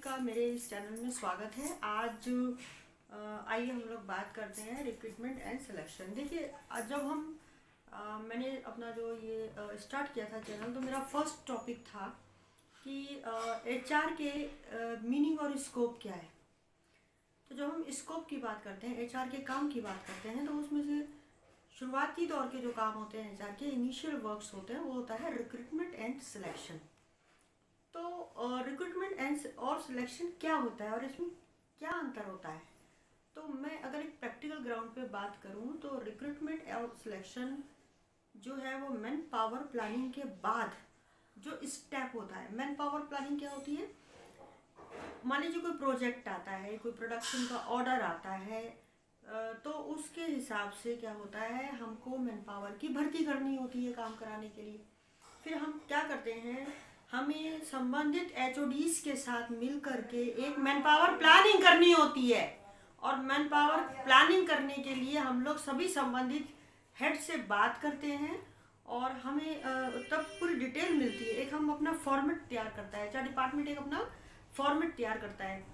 का मेरे इस चैनल में स्वागत है। आज आइए हम लोग बात करते हैं रिक्रूटमेंट एंड सिलेक्शन। देखिए, आज जब मैंने अपना जो ये स्टार्ट किया था चैनल, तो मेरा फर्स्ट टॉपिक था कि एचआर के मीनिंग और स्कोप क्या है। तो जब हम स्कोप की बात करते हैं, एचआर के काम की बात करते हैं, तो उसमें से शुरुआती दौर के जो काम होते हैं, एचआर के इनिशियल वर्क्स होते हैं, वो होता है रिक्रूटमेंट एंड सिलेक्शन। तो रिक्रूटमेंट एंड और सिलेक्शन क्या होता है और इसमें क्या अंतर होता है। तो मैं अगर एक प्रैक्टिकल ग्राउंड पे बात करूं, तो रिक्रूटमेंट और सिलेक्शन जो है वो मैन पावर प्लानिंग के बाद जो स्टेप होता है। मैन पावर प्लानिंग क्या होती है? मान लीजिए कोई प्रोजेक्ट आता है, कोई प्रोडक्शन का ऑर्डर आता है, तो उसके हिसाब से क्या होता है, हमको मैन पावर की भर्ती करनी होती है काम कराने के लिए। फिर हम क्या करते हैं, हमें संबंधित एचओडीज के साथ मिल करके एक मैन पावर प्लानिंग करनी होती है। और मैन पावर प्लानिंग करने के लिए हम लोग सभी संबंधित हेड से बात करते हैं और हमें तब पूरी डिटेल मिलती है। एक हम अपना फॉर्मेट तैयार करता है, चाहे डिपार्टमेंट एक अपना फॉर्मेट तैयार करता है,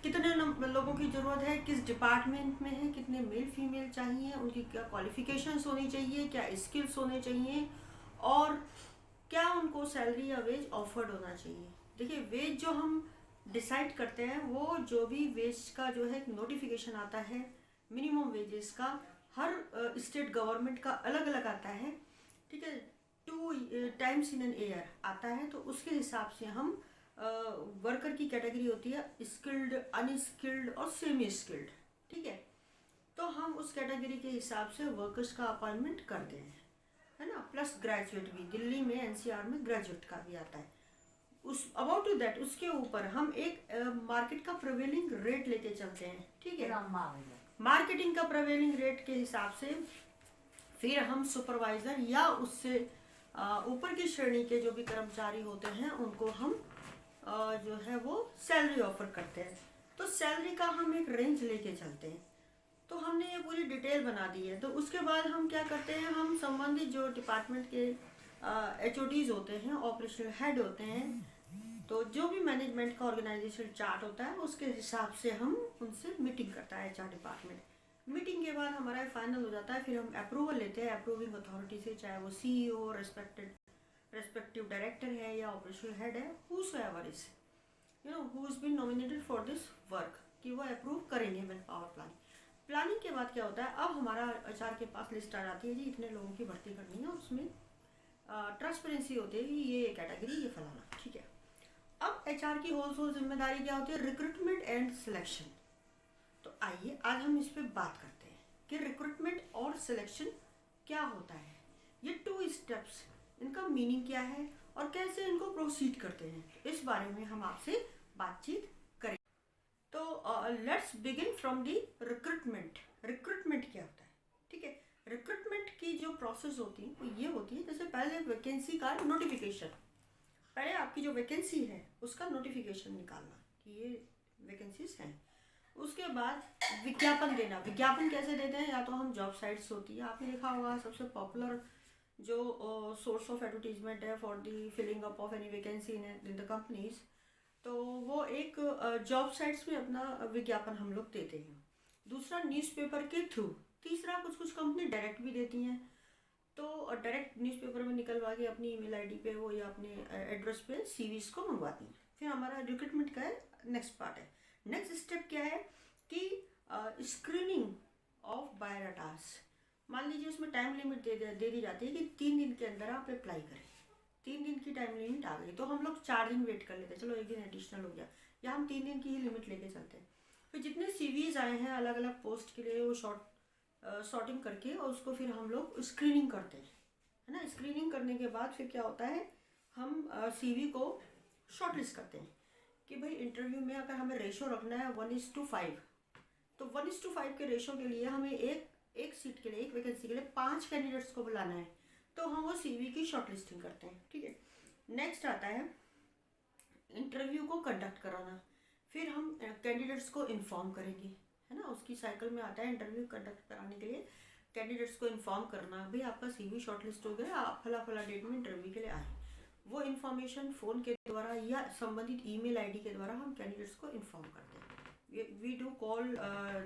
कितने लोगों की ज़रूरत है, किस डिपार्टमेंट में है, कितने मेल फीमेल चाहिए, उनकी क्या क्वालिफिकेशंस होनी चाहिए, क्या स्किल्स होने चाहिए, और क्या उनको सैलरी या वेज ऑफर्ड होना चाहिए। देखिए, वेज जो हम डिसाइड करते हैं, वो जो भी वेज का जो है नोटिफिकेशन आता है मिनिमम वेजेस का, हर स्टेट गवर्नमेंट का अलग अलग आता है, ठीक है। 2 टाइम्स इन एन ईयर आता है। तो उसके हिसाब से हम वर्कर की कैटेगरी होती है स्किल्ड, अनस्किल्ड और सेमी स्किल्ड, ठीक है। तो हम उस कैटेगरी के हिसाब से वर्कर्स का अपॉइंटमेंट करते हैं, है ना। प्लस ग्रेजुएट भी, दिल्ली में एनसीआर में ग्रेजुएट का भी आता है। उस अबाउट टू दैट, उसके ऊपर हम एक मार्केट का प्रिवेलिंग रेट लेके चलते हैं, ठीक है। मार्केटिंग का प्रिवेलिंग रेट के हिसाब से फिर हम सुपरवाइजर या उससे ऊपर की श्रेणी के जो भी कर्मचारी होते हैं, उनको हम जो है वो सैलरी ऑफर करते हैं। तो सैलरी का हम एक रेंज लेके चलते हैं। तो हमने ये पूरी डिटेल बना दी है। तो उसके बाद हम क्या करते हैं, हम संबंधित जो डिपार्टमेंट के एचओडीज होते हैं, ऑपरेशनल हेड होते हैं, तो जो भी मैनेजमेंट का ऑर्गेनाइजेशन चार्ट होता है, उसके हिसाब से हम उनसे मीटिंग करता है एचआर डिपार्टमेंट। मीटिंग के बाद हमारा फाइनल हो जाता है। फिर हम अप्रूवल लेते हैं अप्रूविंग अथॉरिटी से, चाहे वो सीईओ, रेस्पेक्टिव डायरेक्टर है या ऑपरेशनल हेड है, whosoever is who is been nominated for this work, कि वो अप्रूव करेंगे मैन पावर प्लानिंग के बाद क्या होता है, अब हमारा एचआर के पास लिस्ट आ जाती है जी, इतने लोगों की भर्ती करनी है, और उसमें ट्रांसपेरेंसी होती है कि ये कैटेगरी, ये फलाना, ठीक है। अब एचआर की होल जिम्मेदारी क्या होती है, रिक्रूटमेंट एंड सिलेक्शन। तो आइए आज हम इस पर बात करते हैं कि रिक्रूटमेंट और सिलेक्शन क्या होता है। ये 2 स्टेप्स, इनका मीनिंग क्या है और कैसे इनको प्रोसीड करते हैं, इस बारे में हम आपसे बातचीत करें। तो let's begin from the recruitment. Recruitment क्या होता है, ठीक है। रिक्रूटमेंट की जो प्रोसेस होती है वो ये होती है, जैसे पहले वैकेंसी का नोटिफिकेशन, पहले आपकी जो वैकेंसी है उसका नोटिफिकेशन निकालना कि ये वैकेंसीज हैं। उसके बाद विज्ञापन देना। विज्ञापन कैसे देते हैं, या तो हम जॉब साइट्स होती है, आपने देखा होगा सबसे पॉपुलर जो सोर्स ऑफ एडवर्टीजमेंट है for the filling up of any vacancy in the companies, तो वो एक जॉब साइट्स में अपना विज्ञापन हम लोग देते हैं। दूसरा न्यूज़पेपर के थ्रू। तीसरा कुछ कंपनी डायरेक्ट भी देती हैं, तो डायरेक्ट न्यूज़पेपर में निकलवा के अपनी ईमेल आईडी पे वो या अपने एड्रेस पे सीवीज को मंगवाती हैं। फिर हमारा रिक्रूटमेंट का नेक्स्ट पार्ट है। नेक्स्ट स्टेप क्या है कि स्क्रीनिंग ऑफ बायोडाटास। मान लीजिए उसमें टाइम लिमिट दे दी जाती है कि 3 दिन के अंदर आप अप्लाई करें। 3 दिन की टाइम लिमिट आ गई, तो हम लोग 4 दिन वेट कर लेते हैं, चलो 1 दिन एडिशनल हो गया, या हम 3 दिन की ही लिमिट लेके चलते हैं। फिर जितने सीवीज आए हैं अलग अलग पोस्ट के लिए, वो शॉर्टिंग करके और उसको फिर हम लोग स्क्रीनिंग करते हैं, है ना। स्क्रीनिंग करने के बाद फिर क्या होता है, हम सीवी को शॉर्टलिस्ट करते हैं कि भाई इंटरव्यू में अगर हमें रेशो रखना है 1:5, तो 1:5 के रेशो के लिए हमें एक सीट के लिए, एक वैकेंसी के लिए 5 कैंडिडेट्स को बुलाना है, तो हम वो सीवी की शॉर्टलिस्टिंग करते हैं, ठीक है। नेक्स्ट आता है इंटरव्यू को कंडक्ट कराना। फिर हम कैंडिडेट्स को इन्फॉर्म करेंगे, है ना। उसकी साइकिल में आता है इंटरव्यू कंडक्ट कराने के लिए कैंडिडेट्स को इन्फॉर्म करना, भाई आपका सीवी शॉर्टलिस्ट हो गया, आप फला डेट में इंटरव्यू के लिए आए। वो इन्फॉर्मेशन फ़ोन के द्वारा या संबंधित ईमेल आईडी के द्वारा हम कैंडिडेट्स को इन्फॉर्म करते हैं। We do call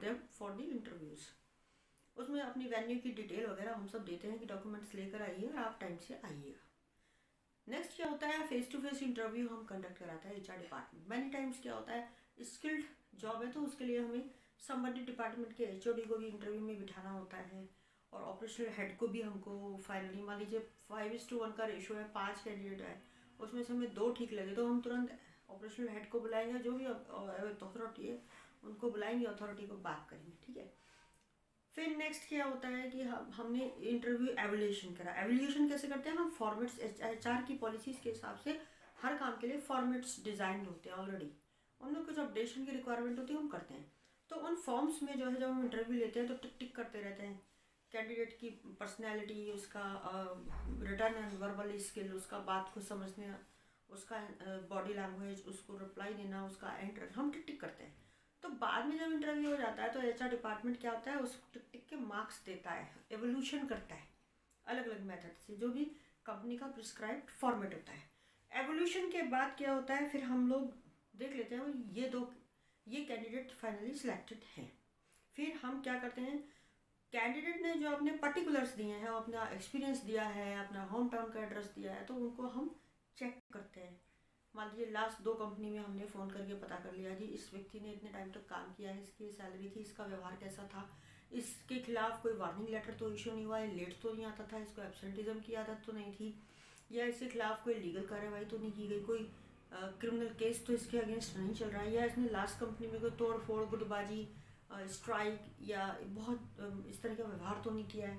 them for the interviews. उसमें अपनी वेन्यू की डिटेल वगैरह हम सब देते हैं कि डॉक्यूमेंट्स लेकर आइए और आप टाइम से आइएगा। नेक्स्ट क्या होता है, फेस टू फेस इंटरव्यू हम कंडक्ट कराता है एचआर डिपार्टमेंट। मैनी टाइम्स क्या होता है, स्किल्ड जॉब है तो उसके लिए हमें संबंधित डिपार्टमेंट के एचओडी को भी इंटरव्यू में बिठाना होता है और ऑपरेशनल हेड को भी हमको फाइनली, मान लीजिए 5:1 का रेशो है, 5 कैंडिडेट है, उसमें से हमें 2 ठीक लगे तो हम तुरंत ऑपरेशनल हेड को बुलाएंगे, जो भी अथॉरिटी है उनको बुलाएंगे, अथॉरिटी को बात करेंगे, ठीक है। फिर नेक्स्ट क्या होता है कि हमने इंटरव्यू एवल्यूशन करा। एवल्यूशन कैसे करते हैं हम, फॉर्मेट्स एचआर की पॉलिसीज़ के हिसाब से हर काम के लिए फॉर्मेट्स डिज़ाइन होते हैं ऑलरेडी, उनमें कुछ अपडेशन की रिक्वायरमेंट होती है, हम करते हैं। तो उन फॉर्म्स में जो है जब हम इंटरव्यू लेते हैं तो टिक टिक करते रहते हैं कैंडिडेट की पर्सनैलिटी, उसका रिटर्न एंड वर्बल स्किल, उसका बात को समझने, उसका बॉडी लैंग्वेज, उसको रिप्लाई देना, उसका एंटर, हम टिक टिक करते हैं। तो बाद में जब इंटरव्यू हो जाता है तो एचआर डिपार्टमेंट क्या होता है, उस टिक टिक के मार्क्स देता है, एवोल्यूशन करता है अलग अलग मेथड से, जो भी कंपनी का प्रिस्क्राइब्ड फॉर्मेट होता है। एवोल्यूशन के बाद क्या होता है, फिर हम लोग देख लेते हैं ये कैंडिडेट फाइनली सिलेक्टेड हैं। फिर हम क्या करते हैं, कैंडिडेट ने जो अपने पर्टिकुलर्स दिए हैं, अपना एक्सपीरियंस दिया है, अपना होम टाउन का एड्रेस दिया है, तो उनको हम चेक करते हैं। मान लीजिए लास्ट 2 कंपनी में हमने फ़ोन करके पता कर लिया जी इस व्यक्ति ने इतने टाइम तक काम किया है, इसकी सैलरी थी, इसका व्यवहार कैसा था, इसके खिलाफ कोई वार्निंग लेटर तो इशू नहीं हुआ है, लेट तो नहीं आता था, इसको एब्सेंटिज्म की आदत तो नहीं थी, या इसके खिलाफ कोई लीगल कार्रवाई तो नहीं की गई, कोई क्रिमिनल केस तो इसके अगेंस्ट नहीं चल रहा है, या इसने लास्ट कंपनी में कोई तोड़ फोड़, गुटबाजी, स्ट्राइक या बहुत इस तरह का व्यवहार तो नहीं किया है।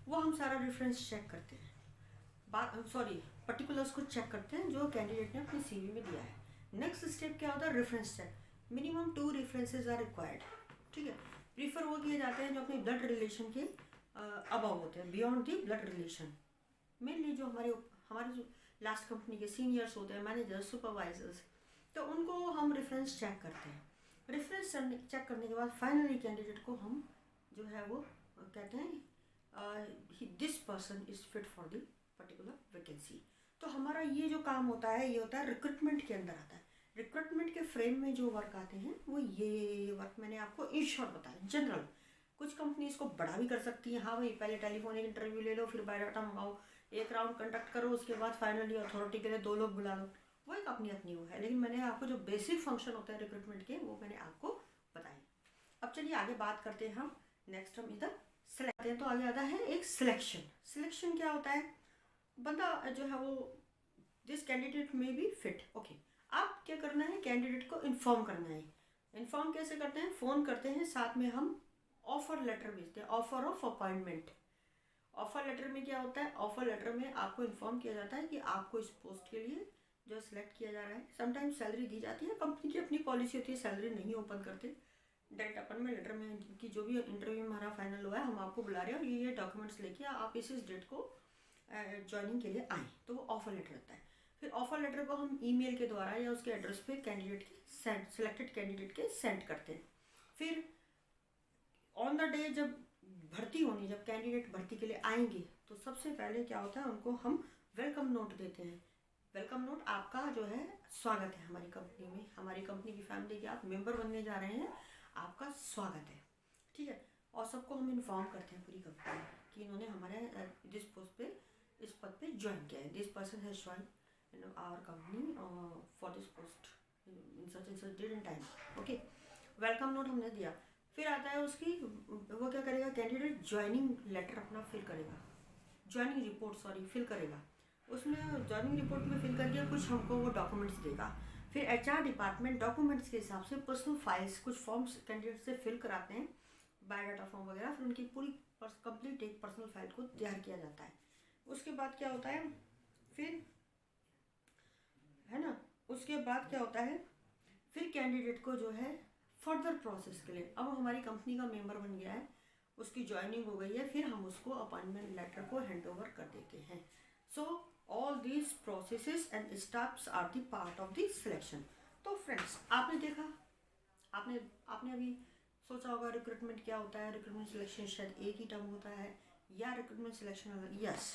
वो हम सारा रेफरेंस चेक करते हैं, पर्टिकुलर्स को चेक करते हैं जो कैंडिडेट ने अपनी सीवी में दिया है। नेक्स्ट स्टेप क्या होता है, reference check. Minimum 2 references are required, ठीक है। प्रीफर वो किए जाते हैं जो अपने ब्लड रिलेशन के अबव होते हैं, beyond the blood relation. Mainly जो हमारे जो लास्ट कंपनी के सीनियर्स होते हैं, मैनेजर्स, सुपरवाइजर्स, तो उनको हम रेफरेंस चेक करते हैं। रेफरेंस चेक करने के बाद फाइनली कैंडिडेट को हम जो है वो कहते हैं this person is fit for the particular vacancy. तो हमारा ये जो काम होता है, ये होता है रिक्रूटमेंट के अंदर आता है। रिक्रूटमेंट के फ्रेम में जो वर्क आते हैं वो ये वर्क मैंने आपको इन शॉर्ट बताया, जनरल। कुछ कंपनी इसको बड़ा भी कर सकती है, हाँ भाई पहले टेलीफोनिक इंटरव्यू ले लो, फिर बायोडाटा मंगाओ, एक राउंड कंडक्ट करो, उसके बाद फाइनली अथॉरिटी के लिए 2 लोग बुला लो, वो एक अपनी वो है। लेकिन मैंने आपको जो बेसिक फंक्शन होता है रिक्रूटमेंट के, वो मैंने आपको बताए। अब चलिए आगे बात करते हैं हम। नेक्स्ट हम इधर सेलेक्ट हैं तो आगे आता है एक सिलेक्शन। सिलेक्शन क्या होता है, बंदा जो है वो दिस कैंडिडेट में बी फिट, ओके। आप क्या करना है, कैंडिडेट को इन्फॉर्म करना है। इन्फॉर्म कैसे करते हैं, फ़ोन करते हैं, साथ में हम ऑफर लेटर भेजते हैं, offer of appointment. Offer letter में क्या होता है, ऑफर लेटर में आपको इन्फॉर्म किया जाता है कि आपको इस पोस्ट के लिए जो सिलेक्ट किया जा रहा है, समटाइम्स सैलरी दी जाती है, कंपनी की अपनी पॉलिसी होती है, सैलरी नहीं ओपन करते, डायरेक्ट अपन में लेटर में कि जो भी इंटरव्यू में हमारा फाइनल हुआ है हम आपको बुला रहे हैं और ये डॉक्यूमेंट्स लेके आप इस डेट को ज्वाइनिंग के लिए आए, तो वो ऑफर लेटर रहता है। फिर ऑफर लेटर को हम ईमेल के द्वारा या उसके एड्रेस पे कैंडिडेट के सिलेक्टेड कैंडिडेट के सेंड करते हैं। फिर ऑन द डे जब भर्ती होनी, जब कैंडिडेट भर्ती के लिए आएंगे, तो सबसे पहले क्या होता है, उनको हम वेलकम नोट देते हैं। वेलकम नोट, आपका जो है स्वागत है हमारी कंपनी में, हमारी कंपनी की फैमिली के आप मेंबर बनने जा रहे हैं, आपका स्वागत है, ठीक है। और सबको हम इन्फॉर्म करते हैं पूरी कंपनी में कि इन्होंने हमारे जिस पोस्ट पे, इस पद पे ज्वाइन किया है, this person has join in our company for this post in such date and time, okay. Welcome note हमने दिया। फिर आता है उसकी, वो क्या करेगा, कैंडिडेट ज्वाइनिंग लेटर अपना फिल करेगा, ज्वाइनिंग रिपोर्ट फिल करेगा। उसमें ज्वाइनिंग रिपोर्ट में फिल करके कुछ हमको वो डॉक्यूमेंट्स देगा। फिर एचआर डिपार्टमेंट डॉक्यूमेंट्स के हिसाब से पर्सनल फाइल्स, कुछ फॉर्म्स कैंडिडेट से फिल कराते हैं, बायोडाटा फॉर्म वगैरह, फिर उनकी पूरी कंप्लीट एक पर्सनल फाइल को तैयार किया जाता है। उसके बाद क्या होता है, फिर है ना, उसके बाद क्या होता है, फिर कैंडिडेट को जो है फर्दर प्रोसेस के लिए, अब हमारी कंपनी का मेंबर बन गया है, उसकी ज्वाइनिंग हो गई है, फिर हम उसको अपॉइंटमेंट लेटर को हैंड ओवर कर देते हैं। So all these processes and steps are the part of the selection. तो फ्रेंड्स, आपने देखा, आपने अभी सोचा होगा रिक्रूटमेंट क्या होता है, रिक्रूटमेंट सिलेक्शन शायद एक ही टर्म होता है या रिक्रूटमेंट सिलेक्शन अलग। यस,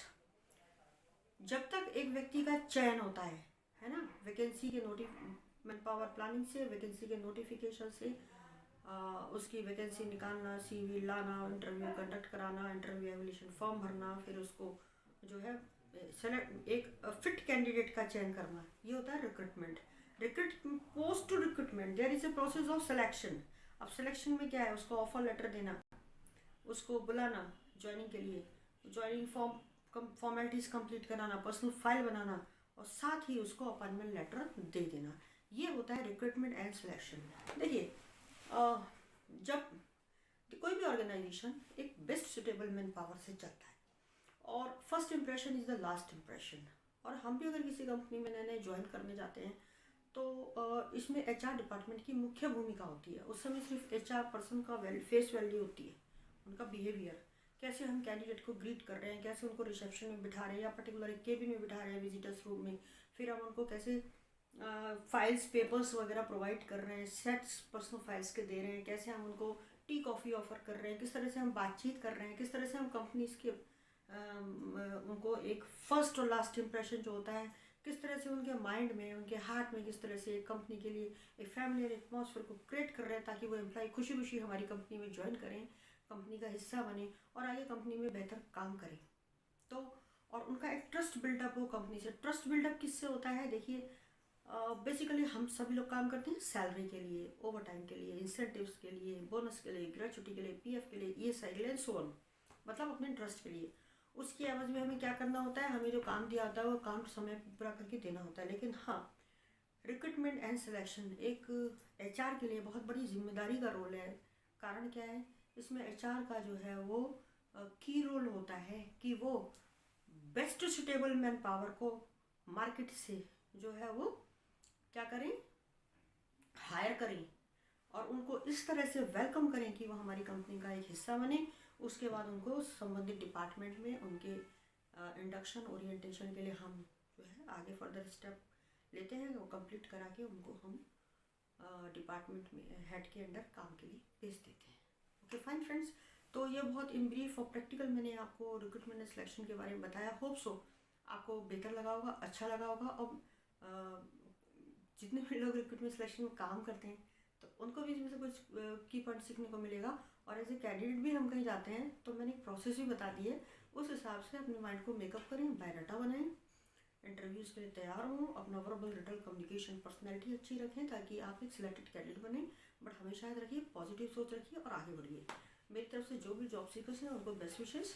जब तक एक व्यक्ति का चयन होता है ना, वैकेंसी के मैन पावर प्लानिंग से, वैकेंसी के नोटिफिकेशन से, उसकी वैकेंसी निकालना, सीवी लाना, इंटरव्यू कंडक्ट कराना, इंटरव्यू एवल्यूशन फॉर्म भरना, फिर उसको जो है सेलेक्ट एक फिट कैंडिडेट का चयन करना, ये होता है recruitment. Post to recruitment there is a process of selection. अब सिलेक्शन में क्या है, उसको ऑफर लेटर देना, उसको बुलाना ज्वाइनिंग के लिए, ज्वाइनिंग फॉर्मेलिटीज़ कंप्लीट कराना, पर्सनल फाइल बनाना, और साथ ही उसको अपॉइंटमेंट लेटर दे देना। ये होता है रिक्रूटमेंट एंड सिलेक्शन। देखिए, जब कोई भी ऑर्गेनाइजेशन एक बेस्ट सुटेबल मैन पावर से चलता है, और first impression is the last impression. और हम भी अगर किसी कंपनी में नए नए ज्वाइन करने जाते हैं तो इसमें एचआर डिपार्टमेंट की मुख्य भूमिका होती है। उस समय सिर्फ एचआर पर्सन का फेस वैल्यू होती है, उनका बिहेवियर, कैसे हम कैंडिडेट को ग्रीट कर रहे हैं, कैसे उनको रिसेप्शन में बिठा रहे हैं या पर्टिकुलर एक केबिन में बिठा रहे हैं विजिटर्स रूम में, फिर हम उनको कैसे फाइल्स पेपर्स वगैरह प्रोवाइड कर रहे हैं, सेट्स पर्सनल फाइल्स के दे रहे हैं, कैसे हम उनको टी कॉफ़ी ऑफर कर रहे हैं, किस तरह से हम बातचीत कर रहे हैं, किस तरह से हम कंपनीज के उनको एक फर्स्ट और लास्ट इम्प्रेशन जो होता है, किस तरह से उनके माइंड में, उनके हार्ट में, किस तरह से कंपनी के लिए एक फैमिली एटमॉस्फेयर को क्रिएट कर रहे हैं ताकि वो एम्प्लॉय खुशी खुशी हमारी कंपनी में ज्वाइन करें, कंपनी का हिस्सा बने और आगे कंपनी में बेहतर काम करें। तो और उनका एक ट्रस्ट बिल्डअप हो कंपनी से। ट्रस्ट बिल्डअप किससे होता है, देखिए बेसिकली हम सभी लोग काम करते हैं सैलरी के लिए, ओवर टाइम के लिए, इंसेंटिव्स के लिए, बोनस के लिए, ग्रेचुटी के लिए, पीएफ के लिए, ईएसआई के लिए, सो ऑन, मतलब अपने ट्रस्ट के लिए। उसकी एवज में हमें क्या करना होता है, हमें जो काम दिया होता है वो काम समय पूरा करके देना होता है। लेकिन हाँ, रिक्रूटमेंट एंड सिलेक्शन एक एचआर के लिए बहुत बड़ी जिम्मेदारी का रोल है। कारण क्या है, इसमें एचआर का जो है वो की रोल होता है कि वो बेस्ट सुटेबल मैन पावर को मार्केट से जो है वो क्या करें, हायर करें, और उनको इस तरह से वेलकम करें कि वो हमारी कंपनी का एक हिस्सा बने। उसके बाद उनको संबंधित डिपार्टमेंट में उनके इंडक्शन ओरिएंटेशन के लिए हम जो है आगे फर्दर स्टेप लेते हैं, वो कंप्लीट करा के उनको हम डिपार्टमेंट में हेड के अंडर काम के लिए भेज देते हैं। ओके फाइन फ्रेंड्स, तो ये बहुत इन ब्रीफ और प्रैक्टिकल मैंने आपको रिक्रूटमेंट एंड सिलेक्शन के बारे में बताया। होप सो आपको बेहतर लगा होगा, अच्छा लगा होगा। और जितने भी लोग रिक्रूटमेंट सिलेक्शन में काम करते हैं तो उनको भी इसमें से कुछ की पॉइंट सीखने को मिलेगा। और एज ए कैंडिडेट भी हम कहीं जाते हैं तो मैंने एक प्रोसेस भी बता दी है, उस हिसाब से अपने माइंड को मेकअप करें, बायोडाटा बनाएं, इंटरव्यूज़ के लिए तैयार हों, अपना वर्बल रिटन कम्युनिकेशन पर्सनैलिटी अच्छी रखें ताकि आप एक सिलेक्टेड कैंडिडेट बने। बट हमेशा याद रखिए, पॉजिटिव सोच रखिए और आगे बढ़िए। मेरी तरफ से जो भी जॉब सीकर्स हैं उनको बेस्ट विशेष,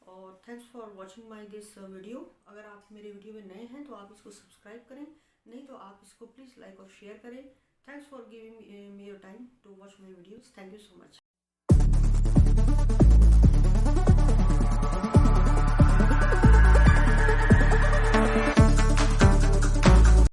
और thanks for watching my this video. अगर आप मेरे वीडियो में नए हैं तो आप इसको सब्सक्राइब करें, नहीं तो आप इसको प्लीज़ लाइक और शेयर करें। Thanks for giving me your time to watch my videos. Thank you so much.